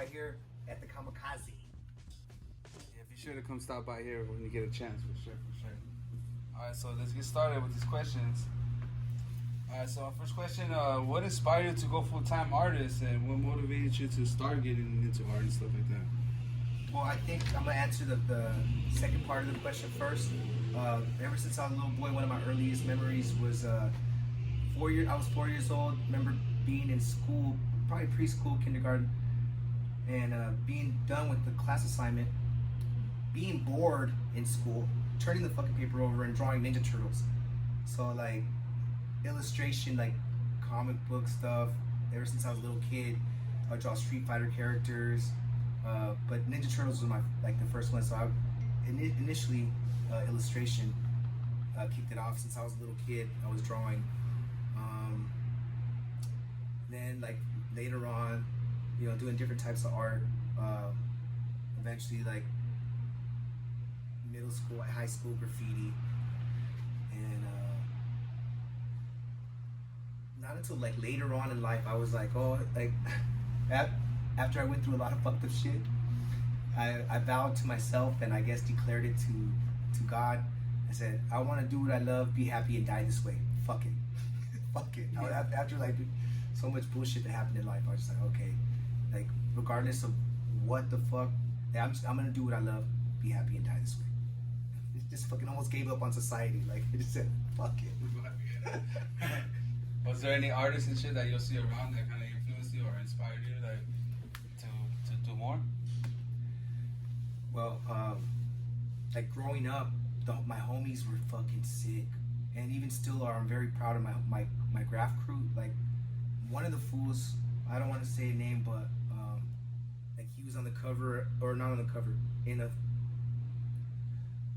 right here at the Kamikaze. Yeah, be sure to come stop by here when you get a chance, for sure. Alright, so let's get started with these questions. Alright, so our first question, what inspired you to go full-time artist, and what motivated you to start getting into art and stuff like that? Well, I think I'm gonna answer the second part of the question first. Ever since I was a little boy, one of my earliest memories was I was 4 years old. Remember being in school, probably preschool, kindergarten, and being done with the class assignment, being bored in school, turning the fucking paper over and drawing Ninja Turtles. So like illustration, like comic book stuff. Ever since I was a little kid, I draw Street Fighter characters. But Ninja Turtles was the first one. So I initially illustration kicked it off since I was a little kid. I was drawing. Then like later on, doing different types of art. Eventually like middle school, high school graffiti, and not until like later on in life I was like, oh, like after I went through a lot of fucked up shit, I vowed to myself and I guess declared it to God. I said, I want to do what I love, be happy, and die this way. Fuck it. Fuck it. After like so much bullshit that happened in life, I was just like, okay, like regardless of what the fuck, I'm gonna do what I love, be happy, and die this way. It just fucking almost gave up on society. Like it just said, fuck it. Was there any artists and shit that you'll see around that kind of influenced you or inspired you, like to do more? Well, like growing up, my homies were fucking sick, and even still are. I'm very proud of my graph crew. Like one of the fools, I don't want to say a name, but like he was on the cover, or not on the cover, in a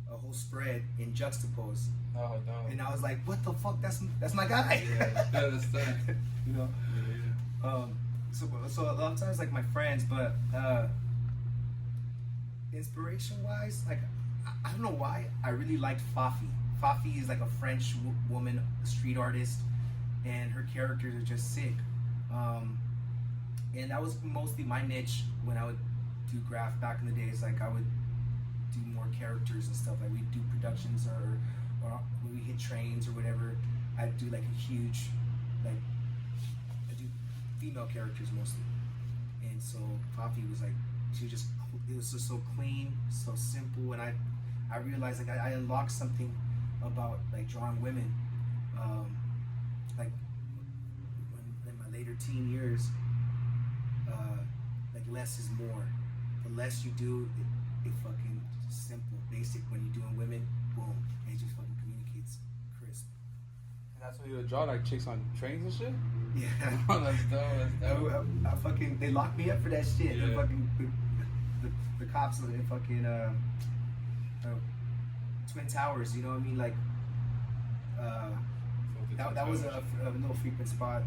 whole spread in Juxtapose. Oh no! And I was like, what the fuck? That's my guy. Yeah, that's that. Yeah. So a lot of times like my friends, but inspiration wise, like I don't know why I really liked Fafi. Fafi is like a French woman, street artist, and her characters are just sick. And that was mostly my niche when I would do graph back in the days. Like I would do more characters and stuff. Like we'd do productions or when we hit trains or whatever. I'd do like a huge, like I do female characters mostly. And so Fafi was like, it was just so clean, so simple, and I realized like I unlocked something about like drawing women. Like in my later teen years, like less is more. The less you do, it fucking simple, basic. When you're doing women, boom, it just fucking communicates crisp. And that's what you would draw, like chicks on trains and shit? Yeah. Oh, that's dope. I fucking, they locked me up for that shit. Yeah. The fucking the cops in fucking Twin Towers, you know what I mean? Like that was a little frequent spot.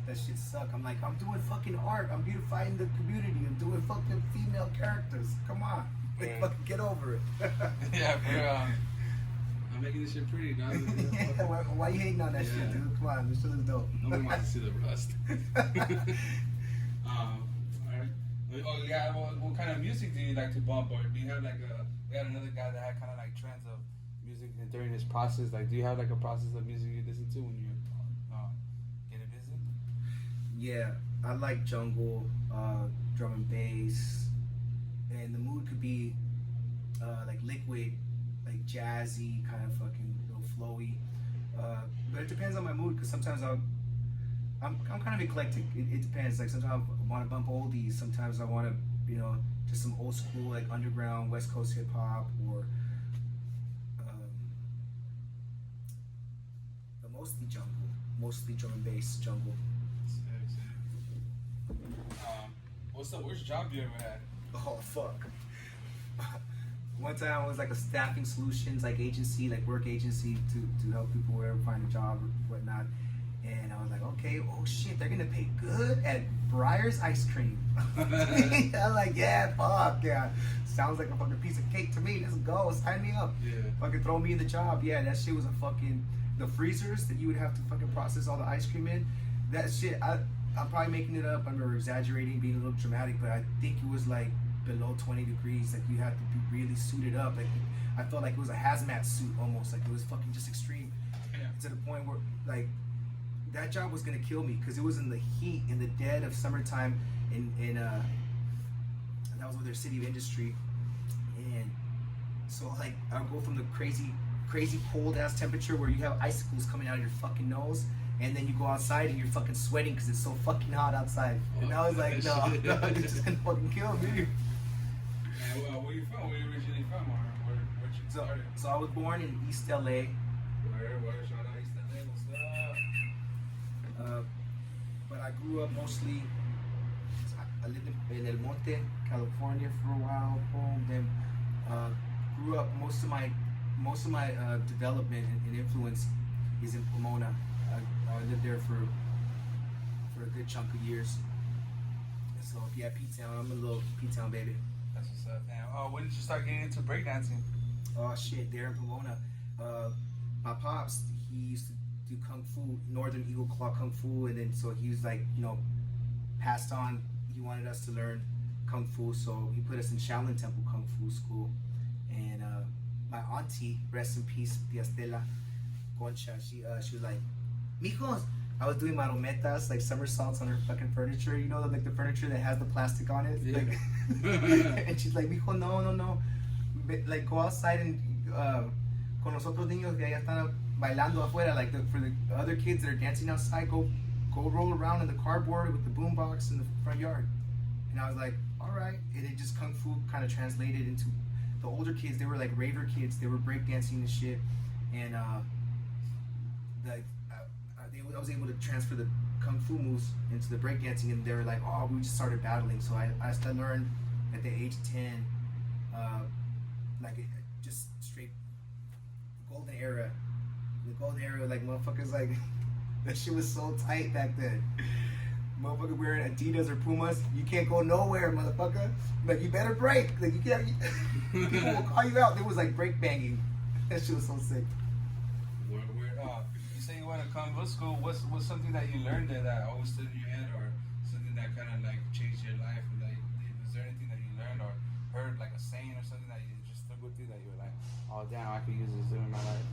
That shit sucked. I'm like, I'm doing fucking art. I'm beautifying the community. I'm doing fucking female characters. Come on, like, fucking get over it. Yeah, but I'm making this shit pretty, dog. Yeah, why you hating on that shit, dude? Come on, this shit is dope. Nobody wants to see the rust. Alright. Oh yeah, what kind of music do you like to bump, or do you have like we had another guy that had kind of like trends of music during his process. Like, do you have like a process of music you listen to when you're getting busy? Yeah, I like jungle, drum and bass, and the mood could be like liquid, like jazzy, kind of fucking little flowy. But it depends on my mood, because sometimes I'm kind of eclectic. It depends. Like sometimes I want to bump oldies. Sometimes I want to, just some old school like underground West Coast hip hop, or but mostly jungle, mostly drum and bass jungle. What's the worst job you ever had? Oh fuck. One time I was like a staffing solutions like agency, like work agency to help people wherever find a job or whatnot. And I was like, okay, oh shit, they're gonna pay good at Breyer's ice cream. I'm like, yeah, fuck, yeah. Sounds like a fucking piece of cake to me. Let's go, sign me up. Yeah. Fucking throw me in the job. Yeah, that shit was a fucking, the freezers that you would have to fucking process all the ice cream in. That shit, I'm probably making it up. I'm exaggerating, being a little dramatic, but I think it was like below 20 degrees. Like you had to be really suited up. Like I felt like it was a hazmat suit almost. Like it was fucking just extreme. Yeah. To the point where like that job was gonna kill me because it was in the heat, in the dead of summertime, in that was with their city of industry, and so like I'll go from the crazy cold ass temperature where you have icicles coming out of your fucking nose, and then you go outside and you're fucking sweating because it's so fucking hot outside. And I was like, no, it's just gonna fucking kill me. Yeah, where you from? Where you originally from? Or where you started? So I was born in East LA. Where? Shout out East LA. What's up? But I grew up mostly. I lived in El Monte, California for a while. Boom. Then grew up. Most of my development and influence is in Pomona. I lived there for a good chunk of years. So yeah, P-Town. I'm a little P-Town baby. That's what's up, man. Oh, when did you start getting into breakdancing? Oh shit, there in Pomona. My pops, he used to do Kung Fu, Northern Eagle Claw Kung Fu, and then so he was like, passed on. He wanted us to learn Kung Fu, so he put us in Shaolin Temple Kung Fu school. And my auntie, rest in peace, Tia Stella Concha, she was like, mijos, I was doing marometas, like somersaults on her fucking furniture, like the furniture that has the plastic on it. Yeah. Like, and she's like, mijo, no. Like, go outside and con los otros niños que ya están bailando afuera, like for the other kids that are dancing outside, go roll around in the cardboard with the boombox in the front yard. And I was like, all right. And it just Kung Fu kind of translated into the older kids. They were like raver kids. They were breakdancing and shit. And I was able to transfer the Kung Fu moves into the breakdancing. And they were like, oh, we just started battling. So I started learning at the age of 10, just straight golden era. The golden era, like motherfuckers, like that shit was so tight back then. Motherfucker wearing Adidas or Pumas, you can't go nowhere, motherfucker. Like you better break. Like you can't. People will call you out. It was like break banging. That shit was so sick. You say you went to Kung Fu school. What's something that you learned there that always stood in your head, or something that kind of like changed your life? Like, is there anything that you learned or heard, like a saying or something that you just stuck with you that you were like, oh damn, I could use this in my life?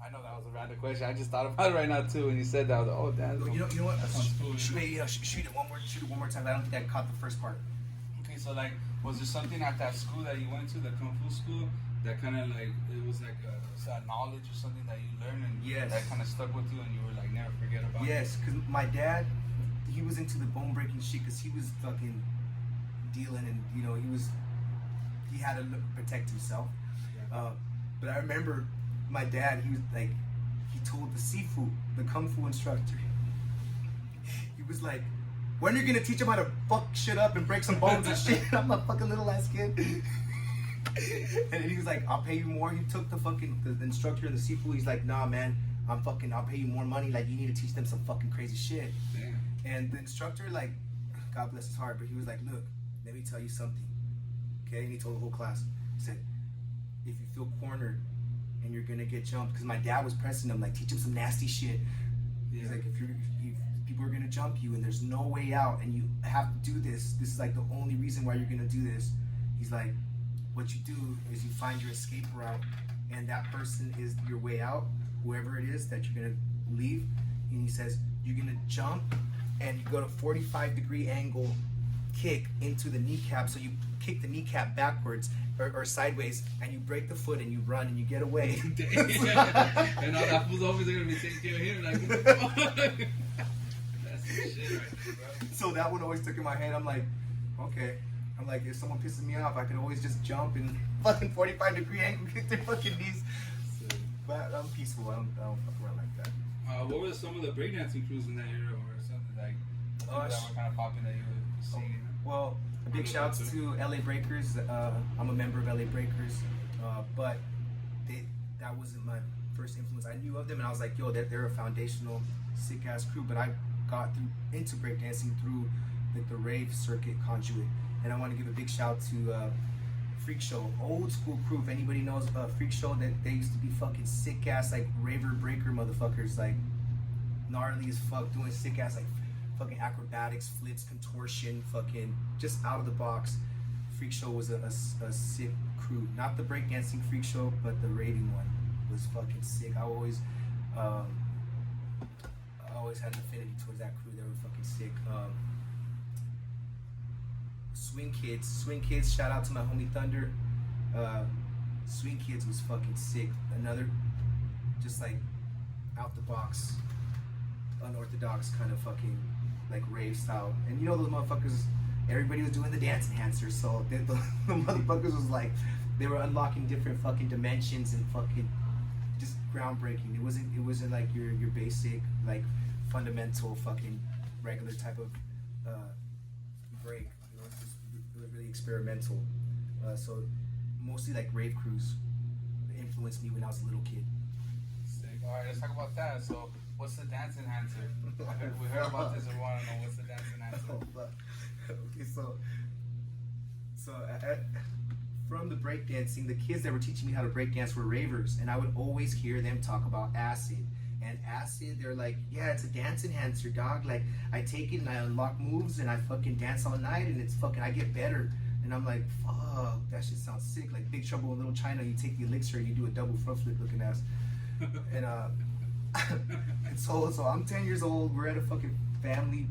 I know that was a random question. I just thought about it right now too when you said that. I was like, oh damn. You know what? Shoot it one more time. I don't think I caught the first part. Okay, so like, was there something at that school that you went to, the Kung Fu school, that kind of like it was like a knowledge or something that you learned and yes, that kind of stuck with you and you were like never forget about it? Yes, because my dad, he was into the bone breaking shit because he was fucking dealing and he had to protect himself. Yeah. But I remember my dad, he told the Sifu, the Kung Fu instructor, he was like, when are you gonna teach him how to fuck shit up and break some bones and shit? I'm a fucking little ass kid. And then he was like, I'll pay you more. He took the instructor, the Sifu, he's like, nah man, I'll pay you more money, like you need to teach them some fucking crazy shit. Damn. And the instructor, like, God bless his heart, but he was like, look, let me tell you something. Okay, and he told the whole class, he said, if you feel cornered and you're gonna get jumped, because my dad was pressing him, like, teach him some nasty shit. Yeah. He's like, if people are gonna jump you and there's no way out and you have to do this is like the only reason why you're gonna do this. He's like, what you do is you find your escape route and that person is your way out, whoever it is that you're gonna leave. And he says, you're gonna jump and you go to 45-degree angle kick into the kneecap, so you kick the kneecap backwards or sideways, and you break the foot and you run and you get away. And all that fool's always gonna be taking care of him, like, what the fuck? That's the shit right there, bro. So that one always stuck in my head. I'm like, okay. I'm like, if someone pisses me off, I can always just jump and fucking 45-degree angle kick their fucking knees. But I'm peaceful. I don't fuck around like that. What were some of the breakdancing crews in that era, or something like that were kind of popping that you were seeing? Well, big shouts to LA Breakers. I'm a member of LA Breakers, but that wasn't my first influence. I knew of them, and I was like, yo, they're a foundational, sick ass crew. But I got into breakdancing through like the rave circuit conduit, and I want to give a big shout to Freak Show, old school crew. If anybody knows Freak Show, that they used to be fucking sick ass like raver breaker motherfuckers. Like gnarly as fuck, doing sick ass like fucking acrobatics, flips, contortion, fucking just out of the box. Freak Show was a sick crew. Not the breakdancing Freak Show, but the raving one was fucking sick. I always had an affinity towards that crew. They were fucking sick. Swing Kids. Shout out to my homie Thunder. Swing Kids was fucking sick. Another, just like out the box, unorthodox kind of fucking like rave style. And you know those motherfuckers, everybody was doing the dance enhancer, so the motherfuckers was like, they were unlocking different fucking dimensions and fucking just groundbreaking. It wasn't like your basic like fundamental fucking regular type of break. You know, it was really experimental. So mostly like rave crews influenced me when I was a little kid. Sick. All right, let's talk about that. So, what's the dance enhancer? We heard about this. We want to know what's the dance enhancer. Oh, fuck. Okay, so from the breakdancing, the kids that were teaching me how to breakdance were ravers, and I would always hear them talk about acid. And acid, they're like, yeah, it's a dance enhancer, dog. Like, I take it and I unlock moves and I fucking dance all night and it's fucking, I get better. And I'm like, fuck, that shit sounds sick. Like Big Trouble in Little China, you take the elixir and you do a double front flip looking ass. And and so I'm 10 years old, we're at a fucking family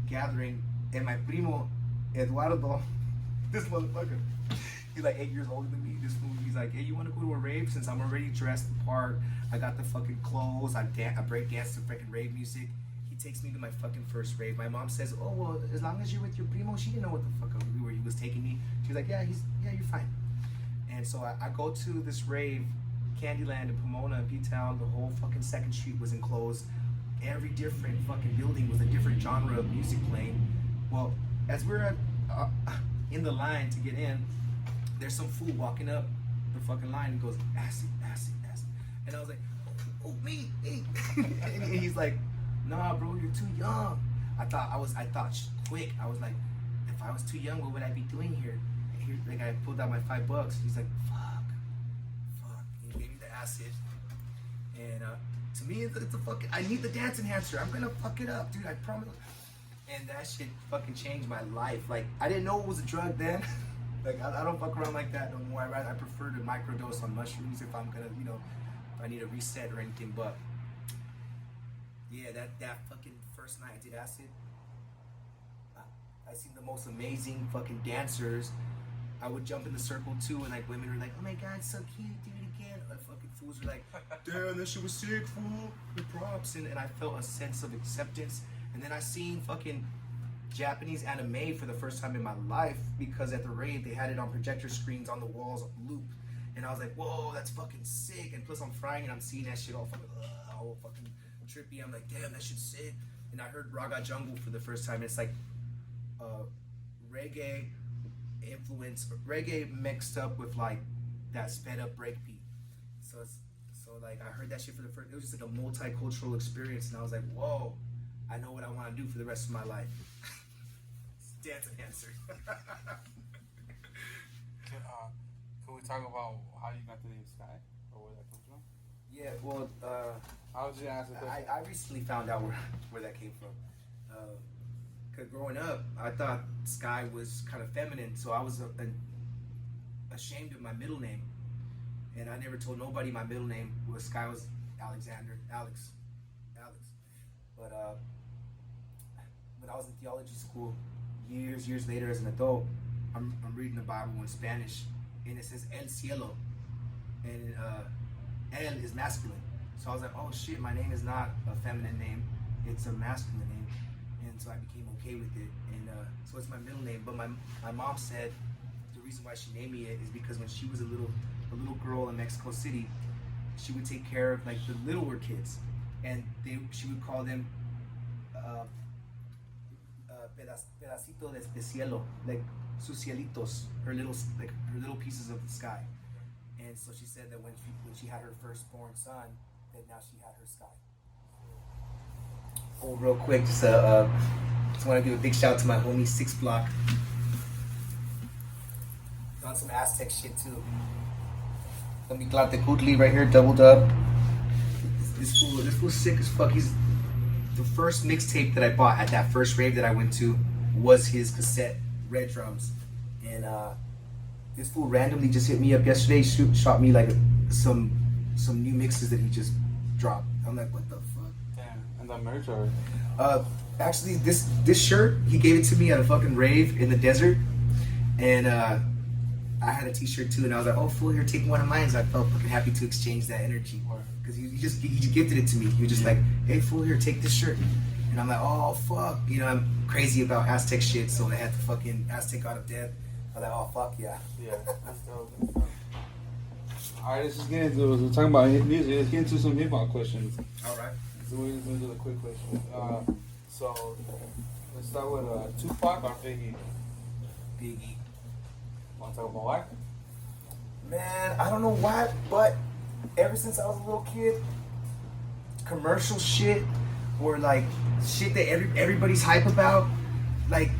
gathering, and my primo, Eduardo, this motherfucker, he's like 8 years older than me. This fool, he's like, hey, you want to go to a rave? Since I'm already dressed the part, I got the fucking clothes, I break dance to freaking rave music. He takes me to my fucking first rave. My mom says, oh, well, as long as you're with your primo, she didn't know what the fuck where he was taking me. She's like, yeah, you're fine. And so I go to this rave, Candyland in Pomona and P-Town. The whole fucking Second Street was enclosed. Every different fucking building was a different genre of music playing. Well, as we're in the line to get in, there's some fool walking up the fucking line and goes, acid, acid, acid. And I was like, oh, me. And he's like, nah, bro, you're too young. I thought quick. I was like, if I was too young, what would I be doing here? Like, I pulled out my $5. He's like, fuck. He gave me the acid. And to me, it's a fucking, I need the dance enhancer. I'm gonna fuck it up, dude, I promise. And that shit fucking changed my life. Like, I didn't know it was a drug then. Like, I don't fuck around like that no more. I prefer to microdose on mushrooms if I'm gonna, you know, if I need a reset or anything. But yeah, that fucking first night I did acid, I seen the most amazing fucking dancers. I would jump in the circle too, and like women were like, oh my god, so cute, do it again. Like fucking fools were like, damn, that shit was sick, fool, the props. And I felt a sense of acceptance. And then I seen fucking Japanese anime for the first time in my life, because at the rave they had it on projector screens on the walls loop. And I was like, whoa, that's fucking sick. And plus I'm frying and I'm seeing that shit all fucking trippy. I'm like, damn, that shit's sick. And I heard Raga Jungle for the first time. It's like reggae influence, reggae mixed up with like that sped up breakbeat. So like I heard that shit for the first. It was just like a multicultural experience, and I was like, whoa, I know what I want to do for the rest of my life. Dance enhancer. Can we talk about how you got the name Sky, or where that comes from? Yeah, well, I was just asking. I recently found out where that came from. Cause growing up, I thought Sky was kind of feminine, so I was ashamed of my middle name, and I never told nobody my middle name was Sky. Was Alexander, Alex. But when I was in theology school, years later as an adult, I'm reading the Bible in Spanish, and it says El Cielo, and El is masculine. So I was like, oh shit, my name is not a feminine name, it's a masculine name. And so I became okay with it, and so it's my middle name. But my mom said the reason why she named me it is because when she was a little girl in Mexico City, she would take care of like the littler kids, and she would call them pedacito de cielo, like sus cielitos, her little pieces of the sky. And so she said that when she had her firstborn son, that now she had her sky. Oh, real quick, just want to give a big shout out to my homie 6 Block. On some Aztec shit too. Let me Kutli right here, doubled up. This fool's sick as fuck. the first mixtape that I bought at that first rave that I went to was his cassette, Red Drums, and this fool randomly just hit me up yesterday, shot me like some new mixes that he just dropped. I'm like, what the fuck? Damn, and the merch or? Actually, this shirt, he gave it to me at a fucking rave in the desert, and I had a t-shirt too, and I was like, oh fool, here, take one of mine. So I felt fucking happy to exchange that energy, because he just gifted it to me. He was just like, hey fool, here, take this shirt. And I'm like, oh fuck, you know, I'm crazy about Aztec shit, so I had the fucking Aztec God of Death. I was like, oh fuck yeah. Yeah, that's dope. That's dope. Alright, let's just get into it. We're talking about music. Let's get into some hip hop questions. Alright. So we're just gonna do the quick questions. So let's start with Tupac or Biggie? Biggie. Wanna talk about why? Man, I don't know why, but ever since I was a little kid, commercial shit or like shit that everybody's hype about, like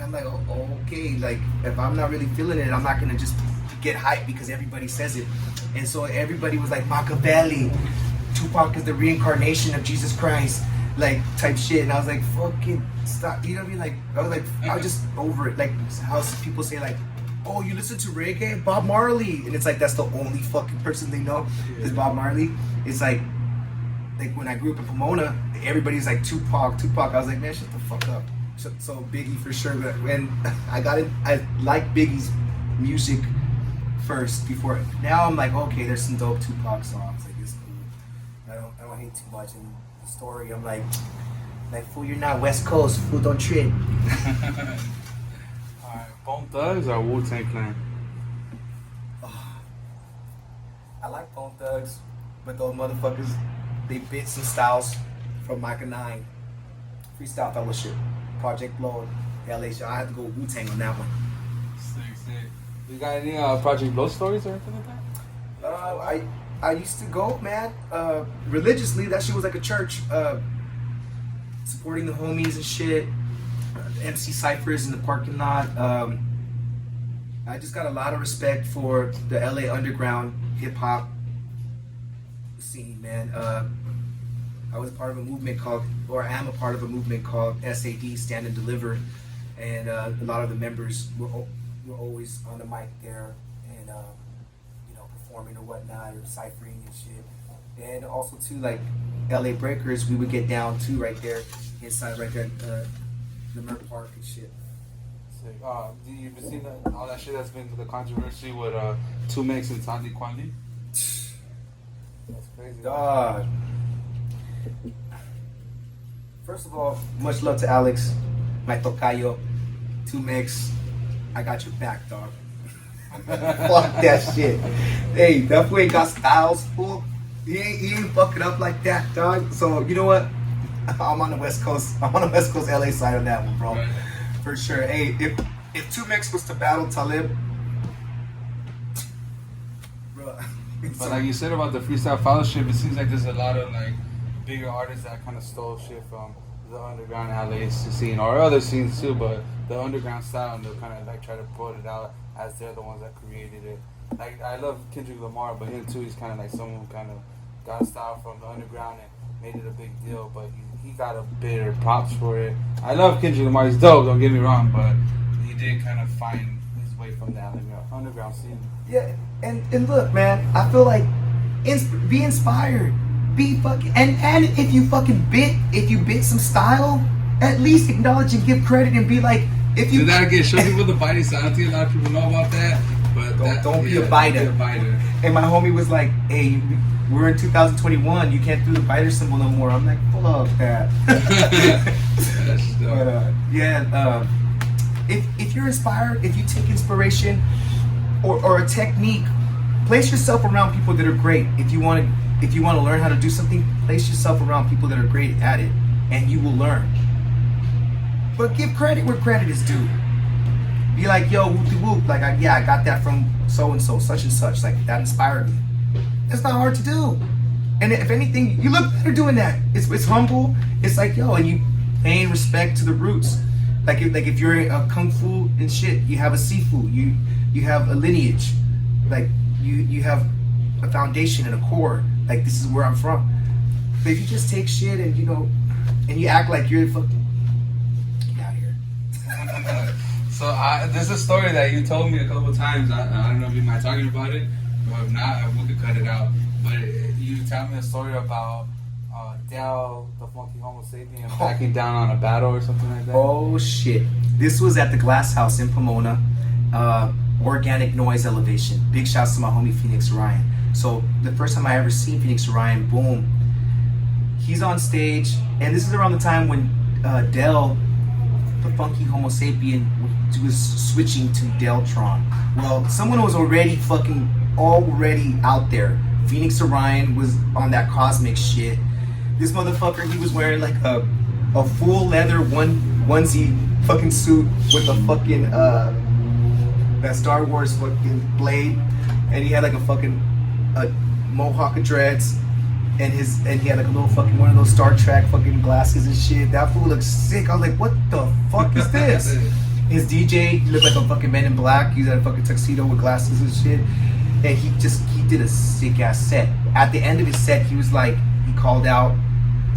I'm like, oh, okay, like if I'm not really feeling it, I'm not gonna just get hyped because everybody says it. And so everybody was like, Machiavelli, Tupac is the reincarnation of Jesus Christ, like type shit. And I was like, fucking stop. You know what I mean? Like I was just over it. Like how people say like, oh, you listen to reggae? Bob Marley. And it's like, that's the only fucking person they know is Bob Marley. It's like when I grew up in Pomona, everybody's like Tupac. I was like, man, shut the fuck up. So Biggie for sure. But when I like Biggie's music first before. Now I'm like, okay, there's some dope Tupac songs. Like it's cool. I don't hate too much. And the story, I'm like fool, you're not West Coast. Fool, don't trip. Alright, Bone Thugs or Wu-Tang Clan? I like Bone Thugs, but those motherfuckers, they bit some styles from Micah 9. Freestyle Fellowship, Project Blow, LA Show. I had to go Wu-Tang on that one. Sick. You got any Project Blow stories or anything like that? I used to go, man, religiously. That shit was like a church, supporting the homies and shit. MC ciphers in the parking lot. I just got a lot of respect for the LA underground hip hop scene, man. I was part of a movement called, or I am a part of a movement called SAD, Stand and Deliver, and a lot of the members were always on the mic there, and you know, performing or whatnot, or ciphering and shit. And also too, like LA Breakers, we would get down too right there inside, right there, the Merc Park and shit. Sick. Do you ever seen all that shit that's been the controversy with Tumex and Tandy Kwandi? That's crazy. God. First of all, much love to Alex, my tocayo, Tumex. I got your back, dog. Fuck that shit. Hey, that fool ain't got styles, fool. He ain't fucking up like that, dog. So you know what? I'm on the West Coast. I'm on the West Coast LA side on that one, bro. Right. For sure. Hey, if Tumex was to battle Talib, bro. But like you said about the Freestyle Fellowship, it seems like there's a lot of like bigger artists that kind of stole shit from the underground LA scene or other scenes too, but the underground style, and they'll kind of like try to put it out as they're the ones that created it. Like I love Kendrick Lamar, but him too, he's kind of like someone who kind of got a style from the underground and made it a big deal, but he got a bit of props for it. I love Kendrick Lamar, he's dope, don't get me wrong, but he did kind of find his way from the underground scene. Yeah, and look, man, I feel like be inspired. Be fucking and if you bit some style, at least acknowledge and give credit and be like, if you do that again, show people the biting side. I don't think a lot of people know about that, but don't be a biter. And my homie was like, hey, we're in 2021, you can't do the biter symbol no more. I'm like, fuck that. But if you're inspired, if you take inspiration or a technique, place yourself around people that are great. If you want to learn how to do something, place yourself around people that are great at it, and you will learn. But give credit where credit is due. Be like, yo, whoop-de-whoop, like, I got that from so-and-so, such and such, like, that inspired me. It's not hard to do. And if anything, you look better doing that. It's humble. It's like, yo, and you paying respect to the roots. Like if you're a kung fu and shit, you have a sifu, you have a lineage. Like, you have a foundation and a core. Like, this is where I'm from. But if you just take shit and and you act like you're fucking, get out of here. So there's a story that you told me a couple times. I don't know if you mind talking about it, or if not, we could cut it out. But you tell me a story about Del, the funky Homo sapien, backing down on a battle or something like that. Oh shit! This was at the Glass House in Pomona. Organic noise elevation. Big shouts to my homie Phoenix Orion. So the first time I ever seen Phoenix Orion, boom, he's on stage, and this is around the time when Del, the funky Homo sapien, was switching to Deltron. Well, someone was already out there. Phoenix Orion was on that cosmic shit. This motherfucker, he was wearing like a full leather onesie fucking suit with a fucking that Star Wars fucking blade, and he had like a fucking mohawk of dreads, and he had like a little fucking one of those Star Trek fucking glasses and shit. That fool looked sick. I was like, what the fuck is this? His DJ, he looked like a fucking Man in Black. He had a fucking tuxedo with glasses and shit, and he did a sick ass set. At the end of his set, he called out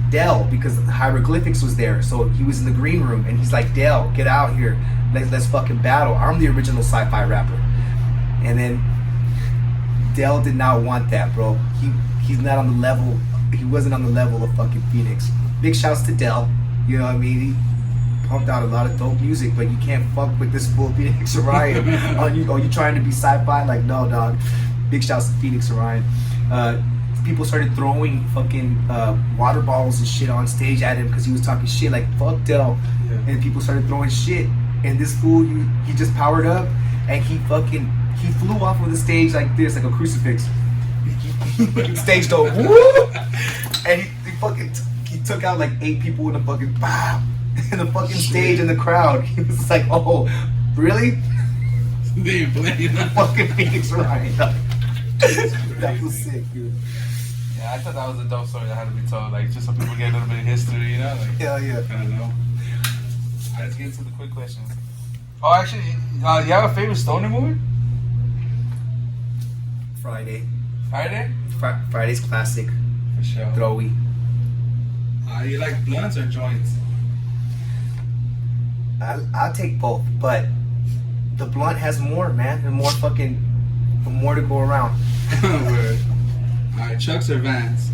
Del because hieroglyphics was there, so he was in the green room, and he's like, Del, get out here, let's fucking battle. I'm the original sci-fi rapper. And then Del did not want that, bro. He's not on the level. He wasn't on the level of fucking Phoenix. Big shouts to Del. You know what I mean? He pumped out a lot of dope music, but you can't fuck with this full Phoenix Orion. Are you trying to be sci-fi? Like, no, dog. Big shouts to Phoenix Orion. People started throwing fucking water bottles and shit on stage at him because he was talking shit, like, fuck Del. Yeah. And people started throwing shit. And this fool, he just powered up, and he flew off of the stage like this, like a crucifix. He stage dove, woo! And he took out like 8 people in the fucking in the fucking stage in the crowd. He was like, oh, really? They playing fucking Phoenix Orion. That was sick, dude. Yeah, I thought that was a dope story that had to be told, like just so people get a little bit of history, you know? Like, hell yeah. Kind of know. Alright, let's get into the quick questions. Oh, actually, you have a favorite stoner movie? Friday? Friday's classic. For sure. Throwy. You like blunts or joints? I'll take both, but the blunt has more, man, and more to go around. Word. Alright, Chucks or Vans?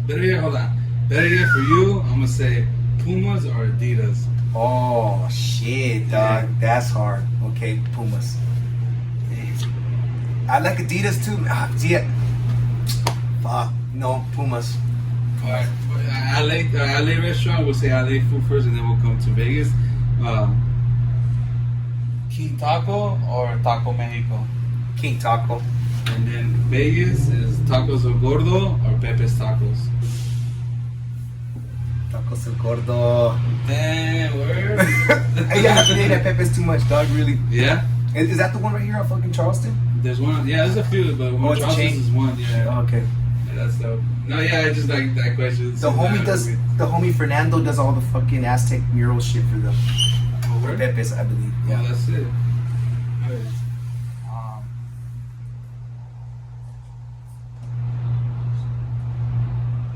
Better yet for you, I'm gonna say Pumas or Adidas. Oh shit, dog. Yeah. That's hard. Okay, Pumas. I like Adidas too. Yeah. Fuck. No, Pumas. Alright. LA restaurant, we'll say LA food first and then we'll come to Vegas. King Taco or Taco Mexico? King Taco. And then Vegas is Tacos El Gordo or Pepe's Tacos? Tacos El Gordo. Damn, word. Yeah, I think that Pepe's too much, dog, really. Yeah? Is that the one right here on fucking Charleston? There's one, yeah, there's a few, but Charleston is one, yeah. Oh, okay. Yeah, that's dope. No, yeah, I just like that question. The homie Fernando does all the fucking Aztec mural shit for them. Oh, for Pepe's, I believe. Yeah, that's it.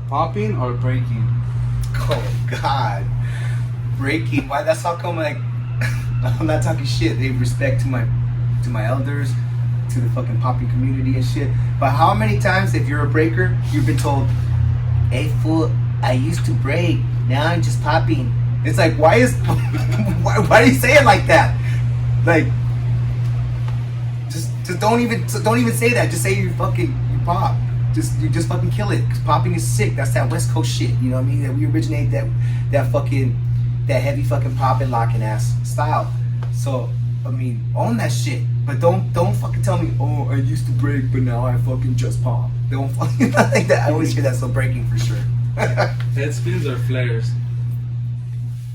Popping or breaking? Oh God, breaking. Why? That's how come like I'm not talking shit. They have respect to my elders, to the fucking popping community and shit. But how many times, if you're a breaker, you've been told, "Hey fool, I used to break. Now I'm just popping." It's like, why do you say it like that? Like, just don't even say that. Just say you pop. You just fucking kill it. Cause popping is sick. That's that West Coast shit. You know what I mean? That we originate that heavy fucking popping locking ass style. So I mean, own that shit. But don't fucking tell me, oh, I used to break, but now I fucking just pop. Don't fucking like that. I always hear that. So breaking for sure. Head spins or flares?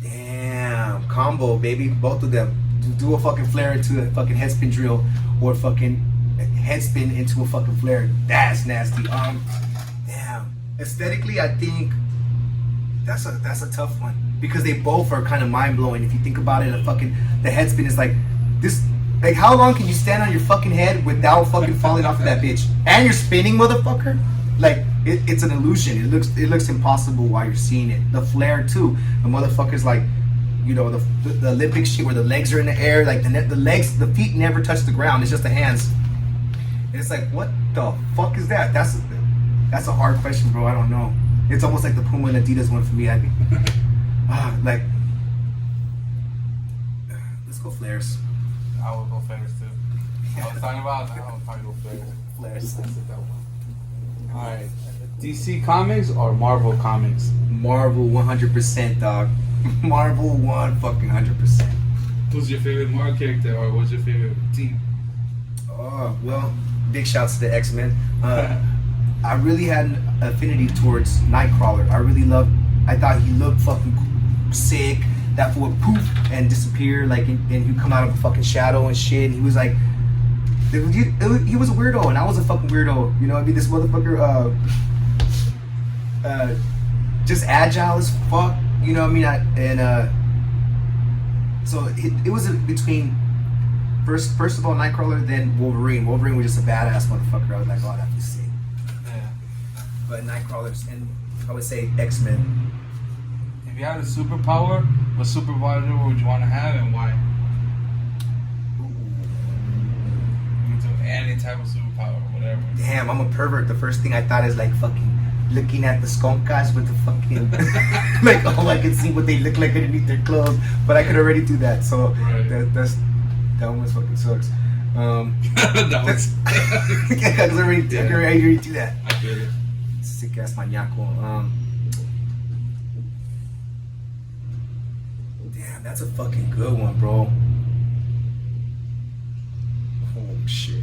Damn, combo, baby. Both of them. Do a fucking flare into a fucking head spin drill, or fucking head spin into a fucking flare. That's nasty. Damn. Aesthetically, I think that's a tough one because they both are kind of mind blowing. If you think about it, the head spin is like this. Like, how long can you stand on your fucking head without fucking falling off of that bitch? And you're spinning, motherfucker. Like, it's an illusion. It looks impossible while you're seeing it. The flare too. The motherfuckers like, you know, the Olympic shit where the legs are in the air, like the feet never touch the ground. It's just the hands. And it's like, what the fuck is that? That's a hard question, bro. I don't know. It's almost like the Puma and Adidas one for me. I think, like, let's go flares. I will go flares too. I was talking about that. I will probably go flares. Flares. That's a dope one. All right. DC Comics or Marvel Comics? Marvel 100%, dog. Marvel 100%. Who's your favorite Marvel character, or what's your favorite team? Oh, well, big shouts to the X-Men. I really had an affinity towards Nightcrawler. I thought he looked fucking sick. That fool would poof and disappear, like, and he'd come out of a fucking shadow and shit. And he was like, he was a weirdo, and I was a fucking weirdo. You know, I mean, this motherfucker, just agile as fuck. You know what I mean? So it was between first of all Nightcrawler, then Wolverine. Wolverine was just a badass motherfucker. I was like, oh, that was sick. Yeah. But Nightcrawlers, and I would say X-Men. If you had a superpower, what superpower would you want to have and why? You can do any type of superpower, whatever. Damn, I'm a pervert. The first thing I thought is like fucking looking at the skunk guys with the fucking like, oh, I can see what they look like underneath their clothes, but I could already do that. So right. that one fucking sucks. That was yeah, cause I already do that. I feel it. Sick ass maniaco. Damn, that's a fucking good one, bro. Oh shit.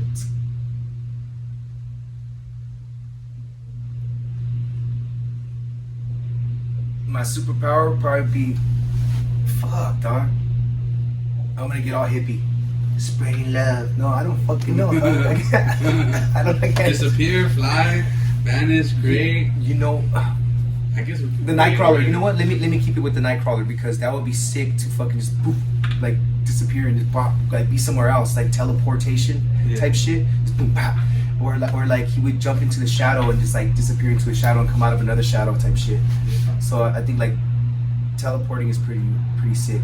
My superpower would probably be, fuck, dog. I'm gonna get all hippie. Spreading love. No, I don't fucking know. I don't like that. Disappear, fly, vanish, create. You know, I guess the Nightcrawler. You know what? Let me keep it with the Nightcrawler, because that would be sick to fucking just poof, like disappear and just pop, like be somewhere else, like teleportation type shit. Just boom, pop. Or like he would jump into the shadow and just like disappear into a shadow and come out of another shadow type shit. So I think like teleporting is pretty sick.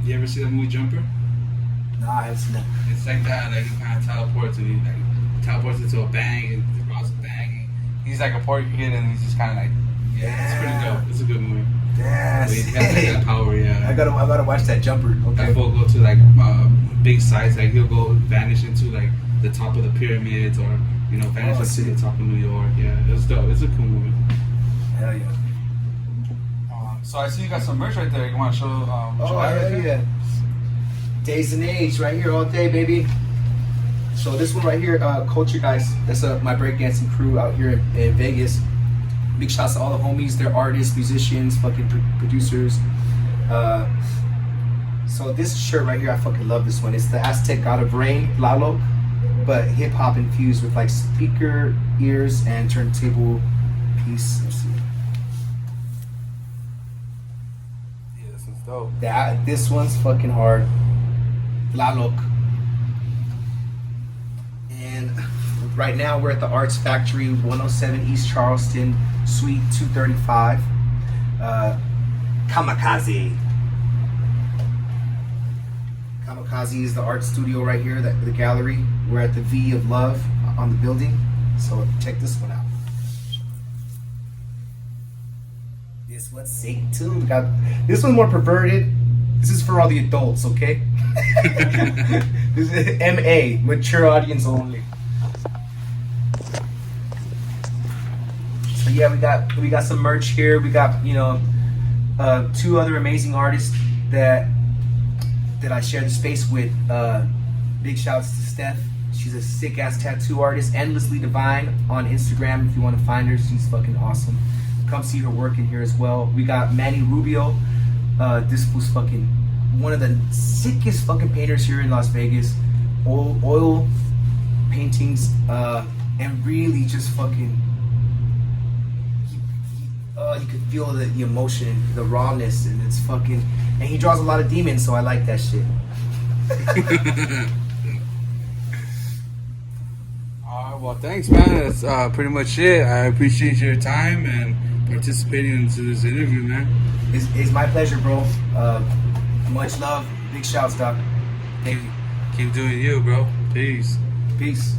You ever see the movie Jumper? Nah, I haven't seen that. It's like that. Like he kind of teleports and he like teleports into a bang and across a bang. He's like a poor kid and he's just kind of like, yeah, it's pretty dope. It's a good movie. Yeah, So he has like that power. Yeah. I gotta watch that Jumper. Okay. That fool go to like big sites. Like he'll go vanish into like the top of the pyramids, or you know, vanish into the top of New York. Yeah, it's dope. It's a cool movie. Hell yeah. So I see you got some merch right there. You want to show? Oh hell yeah. Days and Age right here all day, baby. So this one right here, Culture Guys. That's my breakdancing crew out here in Vegas. Big shouts to all the homies. They're artists, musicians, fucking producers. So this shirt right here, I fucking love this one. It's the Aztec God of Rain, Lalo, but hip hop infused with like speaker ears and turntable piece. Let's see. Yeah, this one's dope. This one's fucking hard. Lalo. And right now we're at the Arts Factory, 107 East Charleston, Suite 235. Kamikaze. Kamikaze is the art studio right here, the gallery. We're at the V of Love on the building. So check this one out. This one's sick too. We got this one's more perverted. This is for all the adults, okay? This is MA, mature audience only. So yeah, we got some merch here. We got, you know, two other amazing artists that I share the space with. Big shouts to Steph. She's a sick ass tattoo artist. Endlessly Divine on Instagram if you want to find her. She's fucking awesome. Come see her work in here as well. We got Manny Rubio. This fool's fucking one of the sickest fucking painters here in Las Vegas. Oil paintings, and really just fucking. You could feel the emotion, the rawness, and it's fucking. And he draws a lot of demons, so I like that shit. Well, thanks, man. That's pretty much it. I appreciate your time and participating into this interview, man. It's my pleasure, bro. Much love. Big shouts, Doc. Keep doing you, bro. Peace. Peace.